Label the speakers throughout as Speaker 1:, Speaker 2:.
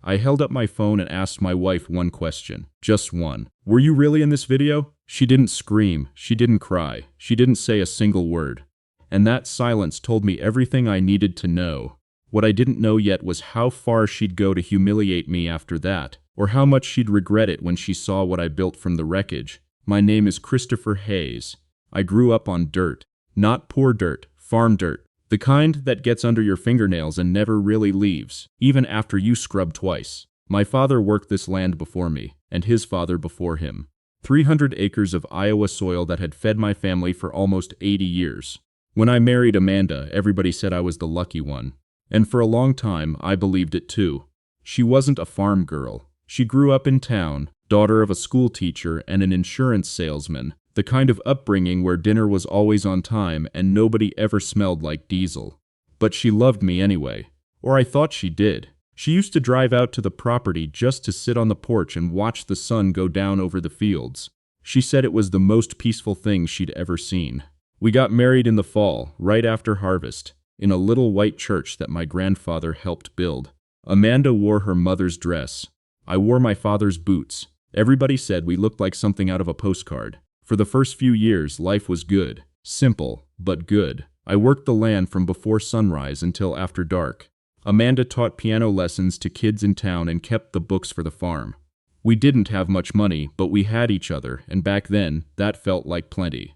Speaker 1: I held up my phone and asked my wife one question. Just one. "Were you really in this video?" She didn't scream. She didn't cry. She didn't say a single word. And that silence told me everything I needed to know. What I didn't know yet was how far she'd go to humiliate me after that, or how much she'd regret it when she saw what I built from the wreckage. My name is Christopher Hayes. I grew up on dirt. Not poor dirt, farm dirt. The kind that gets under your fingernails and never really leaves, even after you scrub twice. My father worked this land before me, and his father before him. 300 acres of Iowa soil that had fed my family for almost 80 years. When I married Amanda, everybody said I was the lucky one. And for a long time, I believed it too. She wasn't a farm girl. She grew up in town, daughter of a school teacher and an insurance salesman, the kind of upbringing where dinner was always on time and nobody ever smelled like diesel. But she loved me anyway. Or I thought she did. She used to drive out to the property just to sit on the porch and watch the sun go down over the fields. She said it was the most peaceful thing she'd ever seen. We got married in the fall, right after harvest, in a little white church that my grandfather helped build. Amanda wore her mother's dress. I wore my father's boots. Everybody said we looked like something out of a postcard. For the first few years, life was good. Simple, but good. I worked the land from before sunrise until after dark. Amanda taught piano lessons to kids in town and kept the books for the farm. We didn't have much money, but we had each other, and back then, that felt like plenty.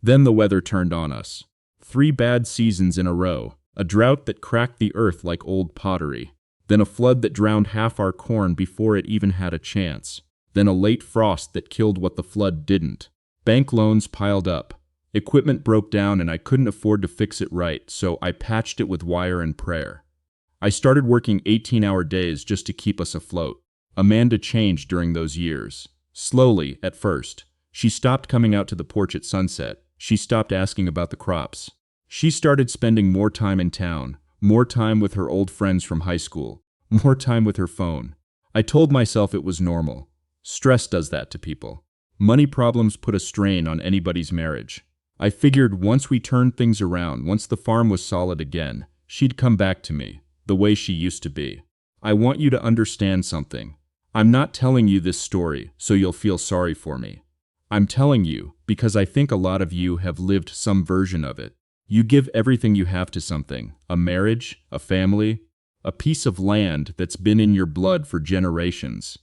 Speaker 1: Then the weather turned on us. 3 bad seasons in a row. A drought that cracked the earth like old pottery. Then a flood that drowned half our corn before it even had a chance. Then a late frost that killed what the flood didn't. Bank loans piled up. Equipment broke down and I couldn't afford to fix it right, so I patched it with wire and prayer. I started working 18-hour days just to keep us afloat. Amanda changed during those years. Slowly, at first. She stopped coming out to the porch at sunset. She stopped asking about the crops. She started spending more time in town, more time with her old friends from high school, more time with her phone. I told myself it was normal. Stress does that to people. Money problems put a strain on anybody's marriage. I figured once we turned things around, once the farm was solid again, she'd come back to me, the way she used to be. I want you to understand something. I'm not telling you this story so you'll feel sorry for me. I'm telling you because I think a lot of you have lived some version of it. You give everything you have to something, a marriage, a family, a piece of land that's been in your blood for generations.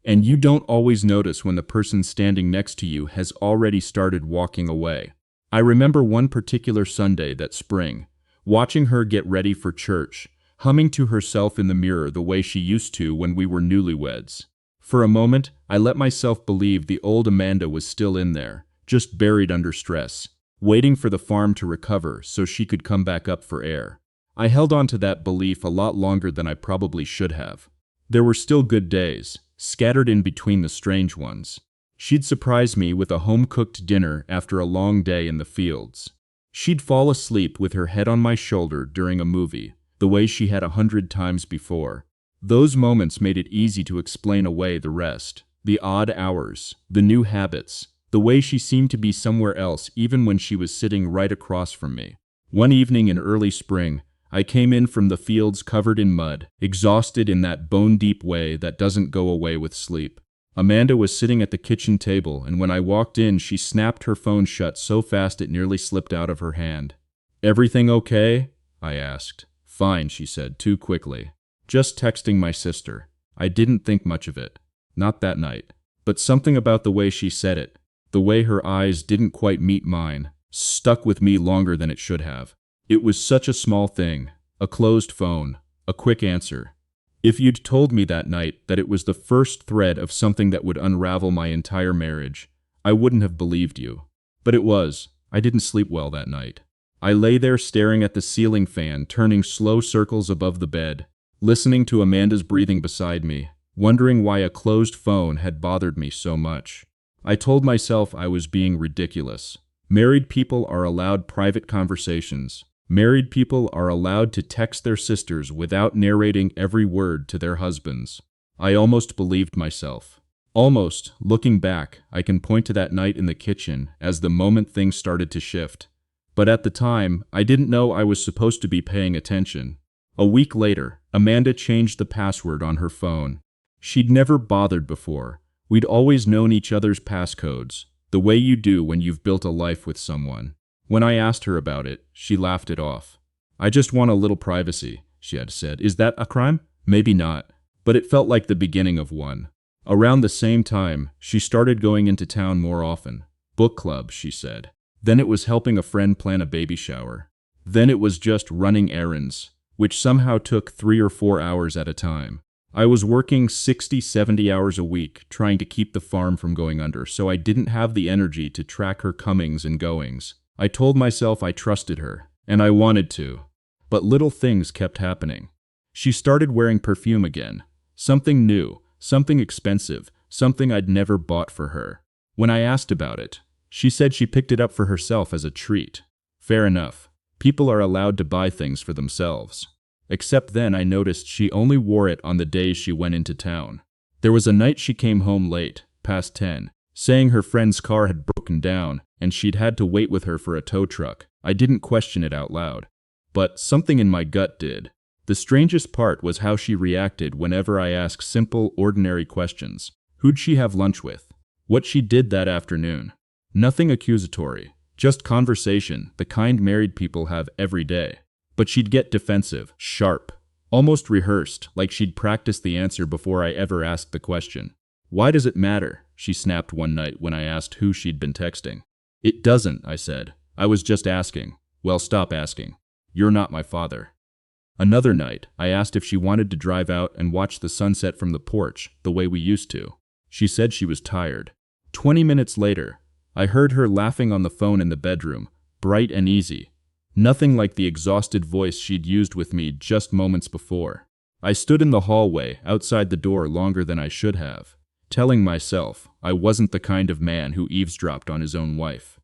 Speaker 1: And you don't always notice when the person standing next to you has already started walking away. I remember one particular Sunday that spring, watching her get ready for church, humming to herself in the mirror the way she used to when we were newlyweds. For a moment, I let myself believe the old Amanda was still in there, just buried under stress, waiting for the farm to recover so she could come back up for air. I held on to that belief a lot longer than I probably should have. There were still good days, scattered in between the strange ones. She'd surprise me with a home-cooked dinner after a long day in the fields. She'd fall asleep with her head on my shoulder during a movie, the way she had 100 times before. Those moments made it easy to explain away the rest. The odd hours, the new habits, the way she seemed to be somewhere else even when she was sitting right across from me. One evening in early spring, I came in from the fields covered in mud, exhausted in that bone-deep way that doesn't go away with sleep. Amanda was sitting at the kitchen table, and when I walked in, she snapped her phone shut so fast it nearly slipped out of her hand. "Everything okay?" I asked. "Fine," she said, too quickly. "Just texting my sister." I didn't think much of it. Not that night. But something about the way she said it, the way her eyes didn't quite meet mine, stuck with me longer than it should have. It was such a small thing, a closed phone, a quick answer. If you'd told me that night that it was the first thread of something that would unravel my entire marriage, I wouldn't have believed you. But it was. I didn't sleep well that night. I lay there staring at the ceiling fan turning slow circles above the bed, listening to Amanda's breathing beside me, wondering why a closed phone had bothered me so much. I told myself I was being ridiculous. Married people are allowed private conversations. Married people are allowed to text their sisters without narrating every word to their husbands. I almost believed myself. Almost, looking back, I can point to that night in the kitchen as the moment things started to shift. But at the time, I didn't know I was supposed to be paying attention. A week later, Amanda changed the password on her phone. She'd never bothered before. We'd always known each other's passcodes, the way you do when you've built a life with someone. When I asked her about it, she laughed it off. I just want a little privacy, she had said. Is that a crime? Maybe not. But it felt like the beginning of one. Around the same time, she started going into town more often. Book club, she said. Then it was helping a friend plan a baby shower. Then it was just running errands, which somehow took 3 or 4 hours at a time. I was working 60, 70 hours a week, trying to keep the farm from going under, so I didn't have the energy to track her comings and goings. I told myself I trusted her, and I wanted to. But little things kept happening. She started wearing perfume again. Something new, something expensive, something I'd never bought for her. When I asked about it, she said she picked it up for herself as a treat. Fair enough. People are allowed to buy things for themselves. Except then I noticed she only wore it on the days she went into town. There was a night she came home late, past 10, saying her friend's car had broken down and she'd had to wait with her for a tow truck. I didn't question it out loud. But something in my gut did. The strangest part was how she reacted whenever I asked simple, ordinary questions. Who'd she have lunch with? What she did that afternoon? Nothing accusatory, just conversation, the kind married people have every day. But she'd get defensive, sharp, almost rehearsed, like she'd practiced the answer before I ever asked the question. Why does it matter? She snapped one night when I asked who she'd been texting. It doesn't, I said. I was just asking. Well, stop asking. You're not my father. Another night, I asked if she wanted to drive out and watch the sunset from the porch, the way we used to. She said she was tired. 20 minutes later, I heard her laughing on the phone in the bedroom, bright and easy. Nothing like the exhausted voice she'd used with me just moments before. I stood in the hallway, outside the door longer than I should have, telling myself I wasn't the kind of man who eavesdropped on his own wife.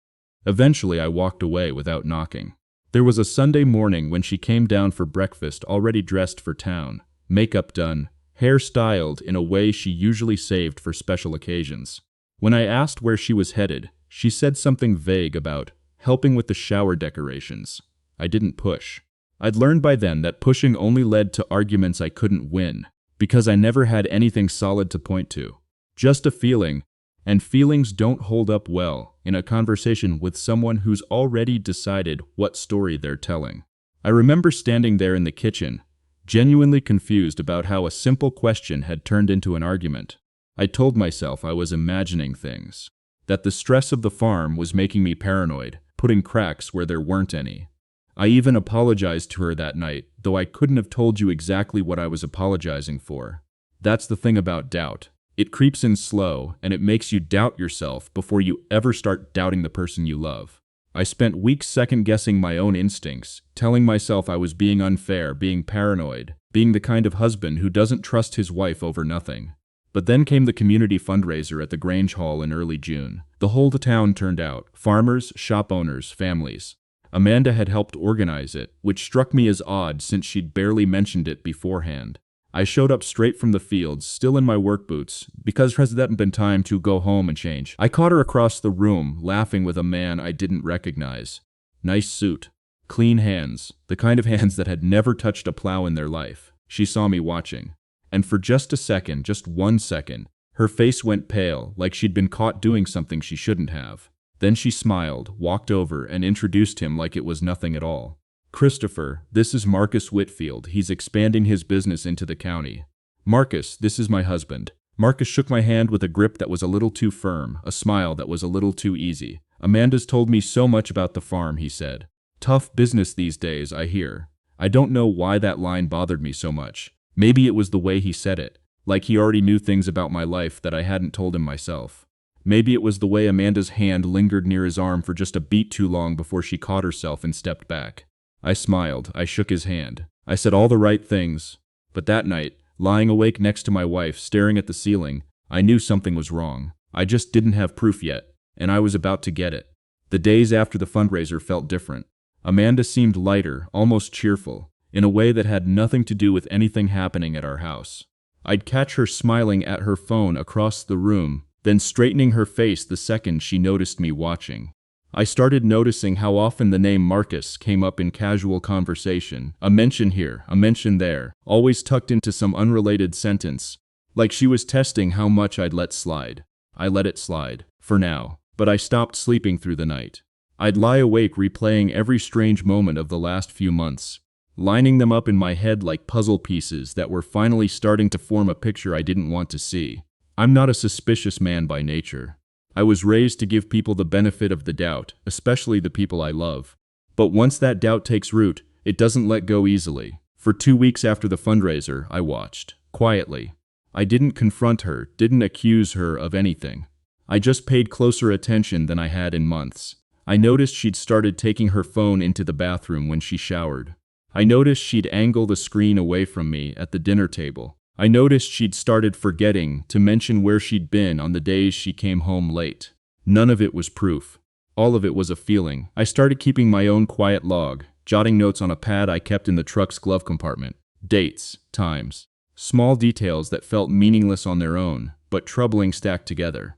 Speaker 1: Eventually, I walked away without knocking. There was a Sunday morning when she came down for breakfast already dressed for town, makeup done, hair styled in a way she usually saved for special occasions. When I asked where she was headed, she said something vague about helping with the shower decorations. I didn't push. I'd learned by then that pushing only led to arguments I couldn't win, because I never had anything solid to point to. Just a feeling, and feelings don't hold up well in a conversation with someone who's already decided what story they're telling. I remember standing there in the kitchen, genuinely confused about how a simple question had turned into an argument. I told myself I was imagining things, that the stress of the farm was making me paranoid, putting cracks where there weren't any. I even apologized to her that night, though I couldn't have told you exactly what I was apologizing for. That's the thing about doubt. It creeps in slow, and it makes you doubt yourself before you ever start doubting the person you love. I spent weeks second-guessing my own instincts, telling myself I was being unfair, being paranoid, being the kind of husband who doesn't trust his wife over nothing. But then came the community fundraiser at the Grange Hall in early June. The whole town turned out, farmers, shop owners, families. Amanda had helped organize it, which struck me as odd since she'd barely mentioned it beforehand. I showed up straight from the fields, still in my work boots, because there hadn't been time to go home and change. I caught her across the room, laughing with a man I didn't recognize. Nice suit. Clean hands, the kind of hands that had never touched a plow in their life. She saw me watching. And for just a second, just 1 second, her face went pale, like she'd been caught doing something she shouldn't have. Then she smiled, walked over, and introduced him like it was nothing at all. Christopher, this is Marcus Whitfield. He's expanding his business into the county. Marcus, this is my husband. Marcus shook my hand with a grip that was a little too firm, a smile that was a little too easy. Amanda's told me so much about the farm, he said. Tough business these days, I hear. I don't know why that line bothered me so much. Maybe it was the way he said it, like he already knew things about my life that I hadn't told him myself. Maybe it was the way Amanda's hand lingered near his arm for just a beat too long before she caught herself and stepped back. I smiled. I shook his hand. I said all the right things. But that night, lying awake next to my wife, staring at the ceiling, I knew something was wrong. I just didn't have proof yet, and I was about to get it. The days after the fundraiser felt different. Amanda seemed lighter, almost cheerful, in a way that had nothing to do with anything happening at our house. I'd catch her smiling at her phone across the room, then straightening her face the second she noticed me watching. I started noticing how often the name Marcus came up in casual conversation, a mention here, a mention there, always tucked into some unrelated sentence, like she was testing how much I'd let slide. I let it slide, for now, but I stopped sleeping through the night. I'd lie awake replaying every strange moment of the last few months, lining them up in my head like puzzle pieces that were finally starting to form a picture I didn't want to see. I'm not a suspicious man by nature. I was raised to give people the benefit of the doubt, especially the people I love. But once that doubt takes root, it doesn't let go easily. For 2 weeks after the fundraiser, I watched, quietly. I didn't confront her, didn't accuse her of anything. I just paid closer attention than I had in months. I noticed she'd started taking her phone into the bathroom when she showered. I noticed she'd angle the screen away from me at the dinner table. I noticed she'd started forgetting to mention where she'd been on the days she came home late. None of it was proof. All of it was a feeling. I started keeping my own quiet log, jotting notes on a pad I kept in the truck's glove compartment. Dates, times, small details that felt meaningless on their own, but troubling stacked together.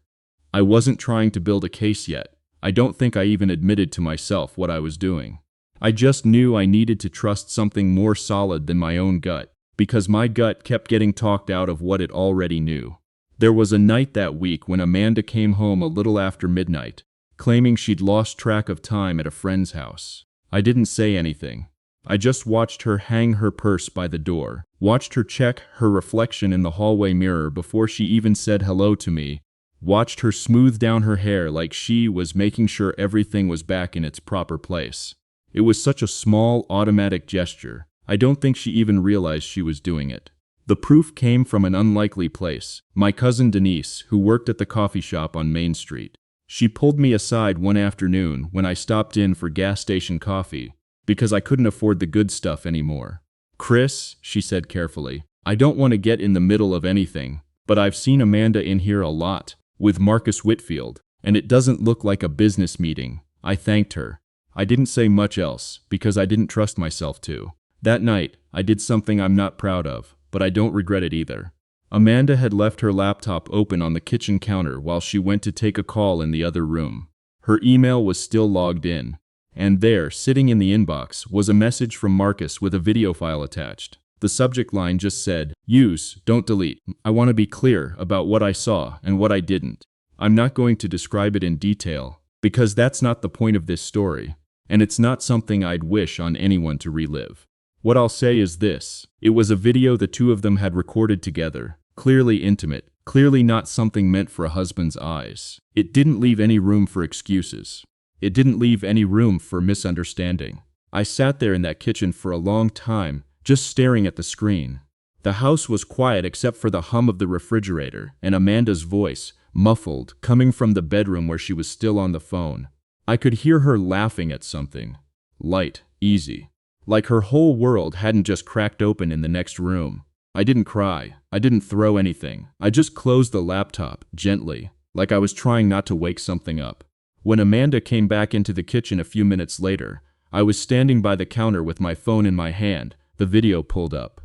Speaker 1: I wasn't trying to build a case yet. I don't think I even admitted to myself what I was doing. I just knew I needed to trust something more solid than my own gut, because my gut kept getting talked out of what it already knew. There was a night that week when Amanda came home a little after midnight, claiming she'd lost track of time at a friend's house. I didn't say anything. I just watched her hang her purse by the door, watched her check her reflection in the hallway mirror before she even said hello to me, watched her smooth down her hair like she was making sure everything was back in its proper place. It was such a small, automatic gesture. I don't think she even realized she was doing it. The proof came from an unlikely place. My cousin Denise, who worked at the coffee shop on Main Street. She pulled me aside one afternoon when I stopped in for gas station coffee, because I couldn't afford the good stuff anymore. "Chris," she said carefully, "I don't want to get in the middle of anything, but I've seen Amanda in here a lot, with Marcus Whitfield, and it doesn't look like a business meeting." I thanked her. I didn't say much else, because I didn't trust myself to. That night, I did something I'm not proud of, but I don't regret it either. Amanda had left her laptop open on the kitchen counter while she went to take a call in the other room. Her email was still logged in, and there, sitting in the inbox, was a message from Marcus with a video file attached. The subject line just said, "Use, don't delete. I want to be clear about what I saw and what I didn't. I'm not going to describe it in detail, because that's not the point of this story, and it's not something I'd wish on anyone to relive. What I'll say is this: it was a video the two of them had recorded together, clearly intimate, clearly not something meant for a husband's eyes. It didn't leave any room for excuses. It didn't leave any room for misunderstanding. I sat there in that kitchen for a long time, just staring at the screen. The house was quiet except for the hum of the refrigerator and Amanda's voice, muffled, coming from the bedroom where she was still on the phone. I could hear her laughing at something. Light, easy. Like her whole world hadn't just cracked open in the next room. I didn't cry. I didn't throw anything. I just closed the laptop, gently, like I was trying not to wake something up. When Amanda came back into the kitchen a few minutes later, I was standing by the counter with my phone in my hand, the video pulled up.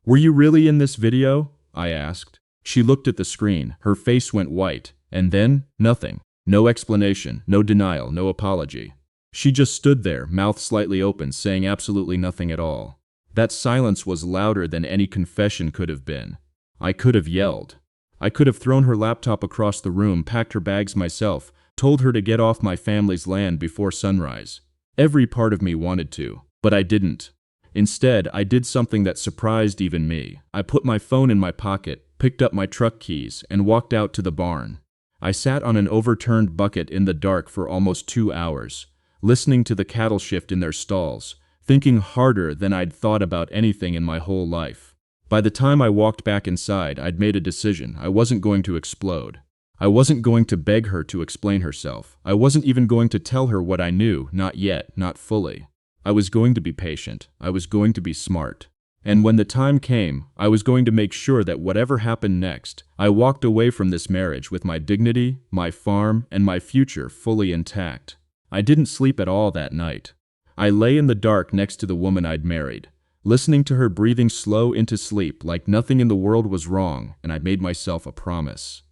Speaker 1: "Were you really in this video?" I asked. She looked at the screen, her face went white, and then, nothing. No explanation, no denial, no apology. She just stood there, mouth slightly open, saying absolutely nothing at all. That silence was louder than any confession could have been. I could have yelled. I could have thrown her laptop across the room, packed her bags myself, told her to get off my family's land before sunrise. Every part of me wanted to, but I didn't. Instead, I did something that surprised even me. I put my phone in my pocket, picked up my truck keys, and walked out to the barn. I sat on an overturned bucket in the dark for almost 2 hours, listening to the cattle shift in their stalls, thinking harder than I'd thought about anything in my whole life. By the time I walked back inside, I'd made a decision. I wasn't going to explode. I wasn't going to beg her to explain herself. I wasn't even going to tell her what I knew, not yet, not fully. I was going to be patient. I was going to be smart. And when the time came, I was going to make sure that whatever happened next, I walked away from this marriage with my dignity, my farm, and my future fully intact. I didn't sleep at all that night. I lay in the dark next to the woman I'd married, listening to her breathing slow into sleep like nothing in the world was wrong, and I made myself a promise.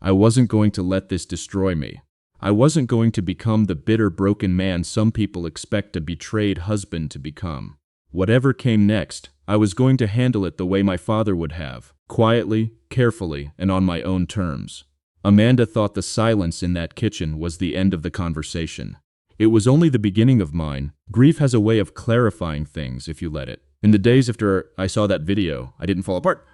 Speaker 1: I wasn't going to let this destroy me. I wasn't going to become the bitter, broken man some people expect a betrayed husband to become. Whatever came next, I was going to handle it the way my father would have, quietly, carefully, and on my own terms. Amanda thought the silence in that kitchen was the end of the conversation. It was only the beginning of mine. Grief has a way of clarifying things if you let it. In the days after I saw that video, I didn't fall apart.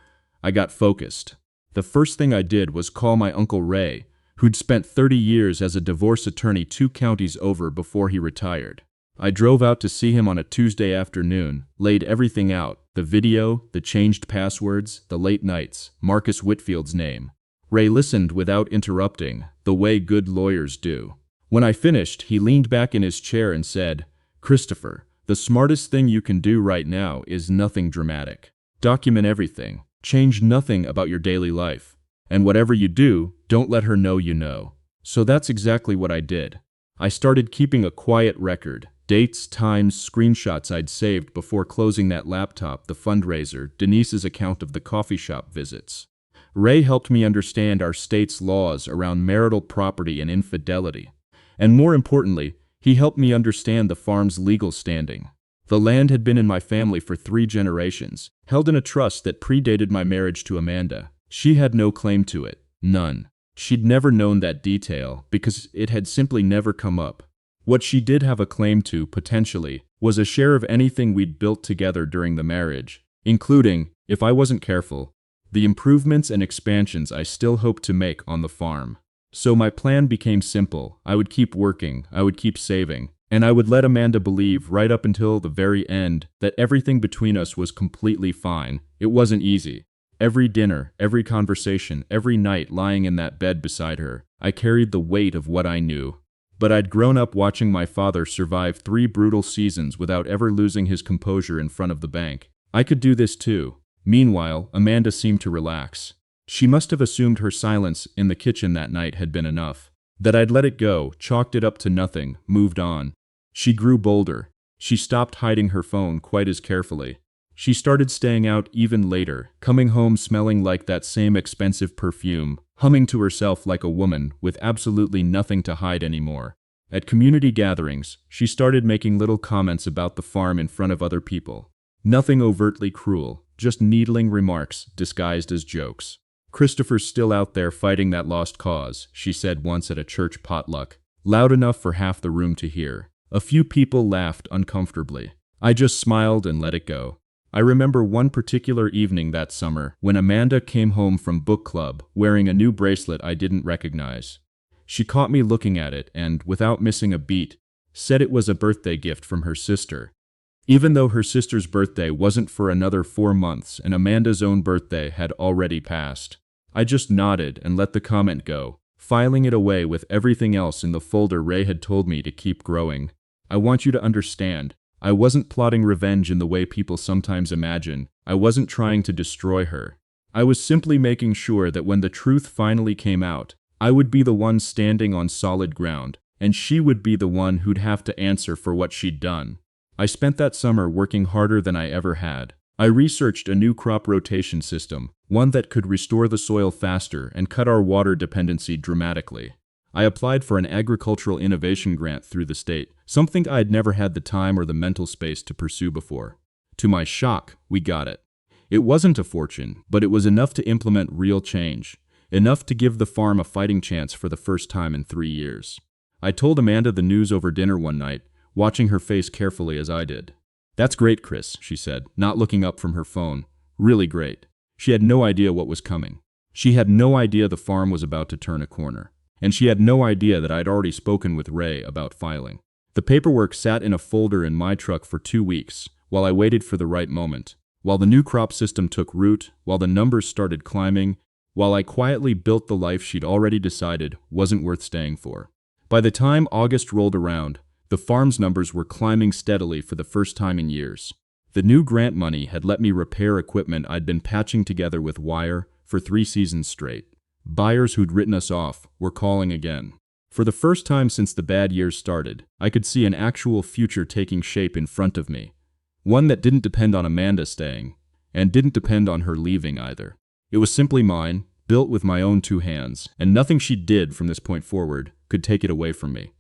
Speaker 1: I got focused. The first thing I did was call my Uncle Ray, who'd spent 30 years as a divorce attorney 2 counties over before he retired. I drove out to see him on a Tuesday afternoon, laid everything out, the video, the changed passwords, the late nights, Marcus Whitfield's name. Ray listened without interrupting, the way good lawyers do. When I finished, he leaned back in his chair and said, "Christopher, the smartest thing you can do right now is nothing dramatic. Document everything. Change nothing about your daily life. And whatever you do, don't let her know you know." So that's exactly what I did. I started keeping a quiet record, dates, times, screenshots I'd saved before closing that laptop, the fundraiser, Denise's account of the coffee shop visits. Ray helped me understand our state's laws around marital property and infidelity. And more importantly, he helped me understand the farm's legal standing. The land had been in my family for 3 generations, held in a trust that predated my marriage to Amanda. She had no claim to it, none. She'd never known that detail because it had simply never come up. What she did have a claim to, potentially, was a share of anything we'd built together during the marriage, including, if I wasn't careful, the improvements and expansions I still hoped to make on the farm. So my plan became simple. I would keep working, I would keep saving, and I would let Amanda believe right up until the very end that everything between us was completely fine. It wasn't easy. Every dinner, every conversation, every night lying in that bed beside her, I carried the weight of what I knew. But I'd grown up watching my father survive 3 brutal seasons without ever losing his composure in front of the bank. I could do this too. Meanwhile, Amanda seemed to relax. She must have assumed her silence in the kitchen that night had been enough. That I'd let it go, chalked it up to nothing, moved on. She grew bolder. She stopped hiding her phone quite as carefully. She started staying out even later, coming home smelling like that same expensive perfume, humming to herself like a woman with absolutely nothing to hide anymore. At community gatherings, she started making little comments about the farm in front of other people. Nothing overtly cruel, just needling remarks disguised as jokes. "Christopher's still out there fighting that lost cause," she said once at a church potluck, loud enough for half the room to hear. A few people laughed uncomfortably. I just smiled and let it go. I remember one particular evening that summer when Amanda came home from book club wearing a new bracelet I didn't recognize. She caught me looking at it and, without missing a beat, said it was a birthday gift from her sister. Even though her sister's birthday wasn't for another 4 months and Amanda's own birthday had already passed. I just nodded and let the comment go, filing it away with everything else in the folder Ray had told me to keep growing. I want you to understand, I wasn't plotting revenge in the way people sometimes imagine. I wasn't trying to destroy her. I was simply making sure that when the truth finally came out, I would be the one standing on solid ground, and she would be the one who'd have to answer for what she'd done. I spent that summer working harder than I ever had. I researched a new crop rotation system, one that could restore the soil faster and cut our water dependency dramatically. I applied for an agricultural innovation grant through the state, something I'd never had the time or the mental space to pursue before. To my shock, we got it. It wasn't a fortune, but it was enough to implement real change, enough to give the farm a fighting chance for the first time in 3 years. I told Amanda the news over dinner one night, watching her face carefully as I did. "That's great, Chris," she said, not looking up from her phone. "Really great." She had no idea what was coming. She had no idea the farm was about to turn a corner. And she had no idea that I'd already spoken with Ray about filing. The paperwork sat in a folder in my truck for 2 weeks, while I waited for the right moment, while the new crop system took root, while the numbers started climbing, while I quietly built the life she'd already decided wasn't worth staying for. By the time August rolled around, the farm's numbers were climbing steadily for the first time in years. The new grant money had let me repair equipment I'd been patching together with wire for 3 seasons straight. Buyers who'd written us off were calling again. For the first time since the bad years started, I could see an actual future taking shape in front of me. One that didn't depend on Amanda staying, and didn't depend on her leaving either. It was simply mine, built with my own 2 hands, and nothing she did from this point forward could take it away from me.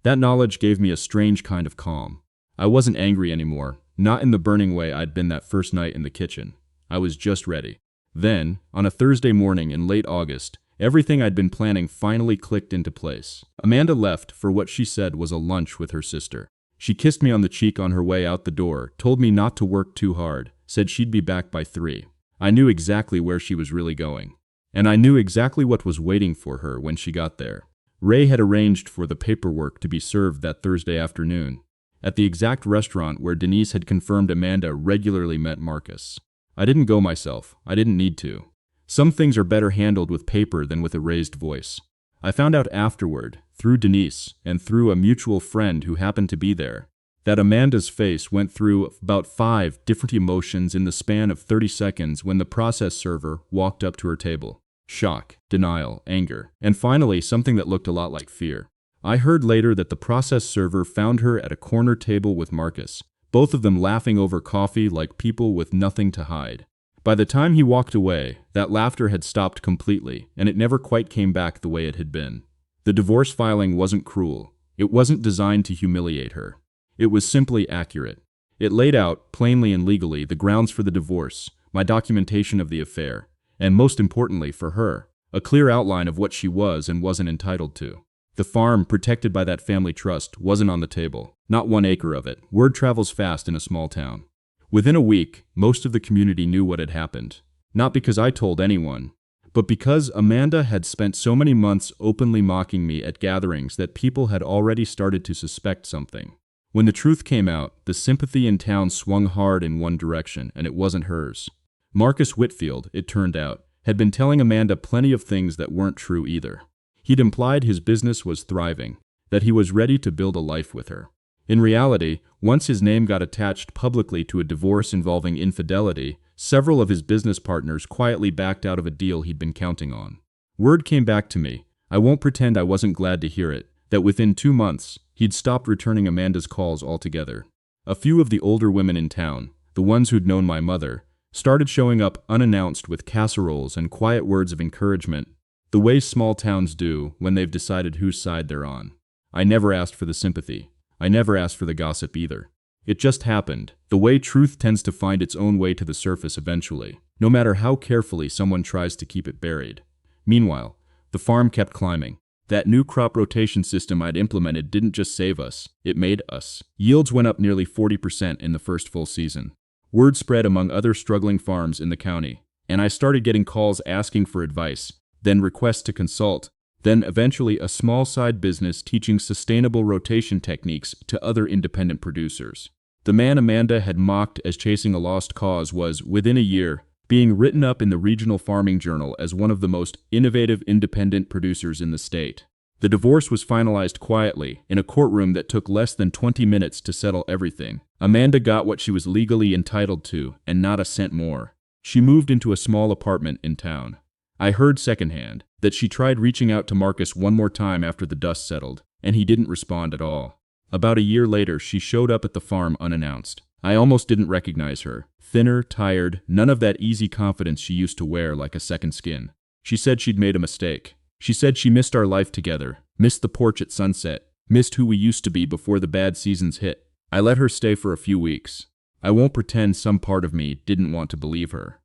Speaker 1: That knowledge gave me a strange kind of calm. I wasn't angry anymore, not in the burning way I'd been that first night in the kitchen. I was just ready. Then, on a Thursday morning in late August, everything I'd been planning finally clicked into place. Amanda left for what she said was a lunch with her sister. She kissed me on the cheek on her way out the door, told me not to work too hard, said she'd be back by 3. I knew exactly where she was really going. And I knew exactly what was waiting for her when she got there. Ray had arranged for the paperwork to be served that Thursday afternoon, at the exact restaurant where Denise had confirmed Amanda regularly met Marcus. I didn't go myself. I didn't need to. Some things are better handled with paper than with a raised voice. I found out afterward, through Denise and through a mutual friend who happened to be there, that Amanda's face went through about 5 different emotions in the span of 30 seconds when the process server walked up to her table. Shock, denial, anger, and finally something that looked a lot like fear. I heard later that the process server found her at a corner table with Marcus, both of them laughing over coffee like people with nothing to hide. By the time he walked away, that laughter had stopped completely, and it never quite came back the way it had been. The divorce filing wasn't cruel. It wasn't designed to humiliate her. It was simply accurate. It laid out, plainly and legally, the grounds for the divorce, my documentation of the affair, and most importantly for her, a clear outline of what she was and wasn't entitled to. The farm, protected by that family trust, wasn't on the table. Not 1 acre of it. Word travels fast in a small town. Within a week, most of the community knew what had happened. Not because I told anyone, but because Amanda had spent so many months openly mocking me at gatherings that people had already started to suspect something. When the truth came out, the sympathy in town swung hard in one direction, and it wasn't hers. Marcus Whitfield, it turned out, had been telling Amanda plenty of things that weren't true either. He'd implied his business was thriving, that he was ready to build a life with her. In reality, once his name got attached publicly to a divorce involving infidelity, several of his business partners quietly backed out of a deal he'd been counting on. Word came back to me, I won't pretend I wasn't glad to hear it, that within 2 months, he'd stopped returning Amanda's calls altogether. A few of the older women in town, the ones who'd known my mother, started showing up unannounced with casseroles and quiet words of encouragement, the way small towns do when they've decided whose side they're on. I never asked for the sympathy. I never asked for the gossip either. It just happened, the way truth tends to find its own way to the surface eventually, no matter how carefully someone tries to keep it buried. Meanwhile, the farm kept climbing. That new crop rotation system I'd implemented didn't just save us, it made us. Yields went up nearly 40% in the first full season. Word spread among other struggling farms in the county, and I started getting calls asking for advice, then requests to consult, then eventually a small side business teaching sustainable rotation techniques to other independent producers. The man Amanda had mocked as chasing a lost cause was, within a year, being written up in the Regional Farming Journal as one of the most innovative independent producers in the state. The divorce was finalized quietly, in a courtroom that took less than 20 minutes to settle everything. Amanda got what she was legally entitled to, and not a cent more. She moved into a small apartment in town. I heard secondhand that she tried reaching out to Marcus one more time after the dust settled, and he didn't respond at all. About a year later, she showed up at the farm unannounced. I almost didn't recognize her. Thinner, tired, none of that easy confidence she used to wear like a second skin. She said she'd made a mistake. She said she missed our life together, missed the porch at sunset, missed who we used to be before the bad seasons hit. I let her stay for a few weeks. I won't pretend some part of me didn't want to believe her.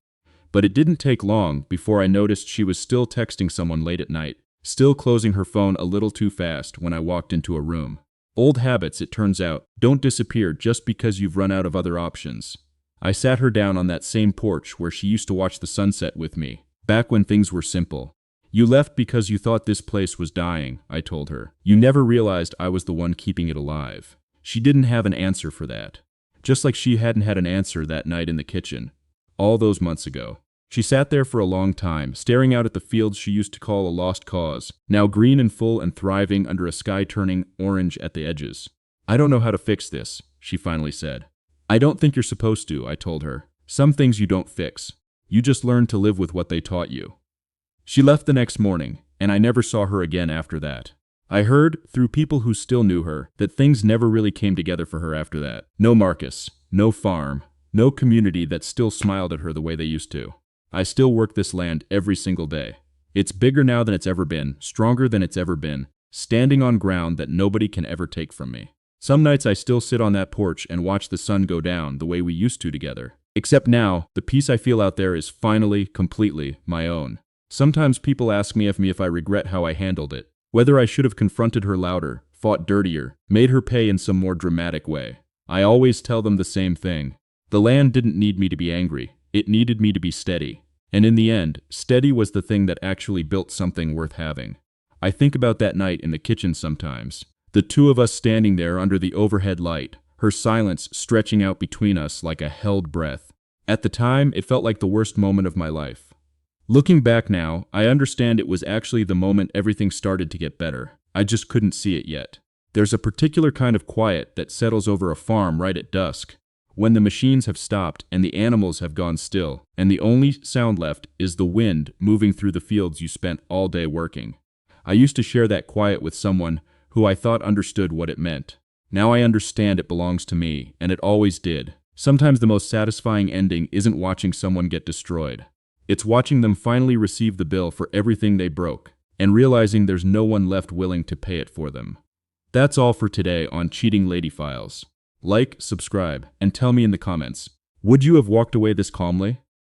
Speaker 1: But it didn't take long before I noticed she was still texting someone late at night, still closing her phone a little too fast when I walked into a room. Old habits, it turns out, don't disappear just because you've run out of other options. I sat her down on that same porch where she used to watch the sunset with me, back when things were simple. You left because you thought this place was dying, I told her. You never realized I was the one keeping it alive. She didn't have an answer for that. Just like she hadn't had an answer that night in the kitchen, all those months ago. She sat there for a long time, staring out at the fields she used to call a lost cause, now green and full and thriving under a sky turning orange at the edges. I don't know how to fix this, she finally said. I don't think you're supposed to, I told her. Some things you don't fix. You just learn to live with what they taught you. She left the next morning, and I never saw her again after that. I heard, through people who still knew her, that things never really came together for her after that. No Marcus, no farm, no community that still smiled at her the way they used to. I still work this land every single day. It's bigger now than it's ever been, stronger than it's ever been, standing on ground that nobody can ever take from me. Some nights I still sit on that porch and watch the sun go down the way we used to together. Except now, the peace I feel out there is finally, completely my own. Sometimes people ask me if I regret how I handled it, whether I should have confronted her louder, fought dirtier, made her pay in some more dramatic way. I always tell them the same thing. The land didn't need me to be angry, it needed me to be steady. And in the end, steady was the thing that actually built something worth having. I think about that night in the kitchen sometimes. The two of us standing there under the overhead light, her silence stretching out between us like a held breath. At the time, it felt like the worst moment of my life. Looking back now, I understand it was actually the moment everything started to get better. I just couldn't see it yet. There's a particular kind of quiet that settles over a farm right at dusk, when the machines have stopped and the animals have gone still, and the only sound left is the wind moving through the fields you spent all day working. I used to share that quiet with someone who I thought understood what it meant. Now I understand it belongs to me, and it always did. Sometimes the most satisfying ending isn't watching someone get destroyed. It's watching them finally receive the bill for everything they broke, and realizing there's no one left willing to pay it for them. That's all for today on Cheating Lady Files. Like, subscribe, and tell me in the comments, would you have walked away this calmly?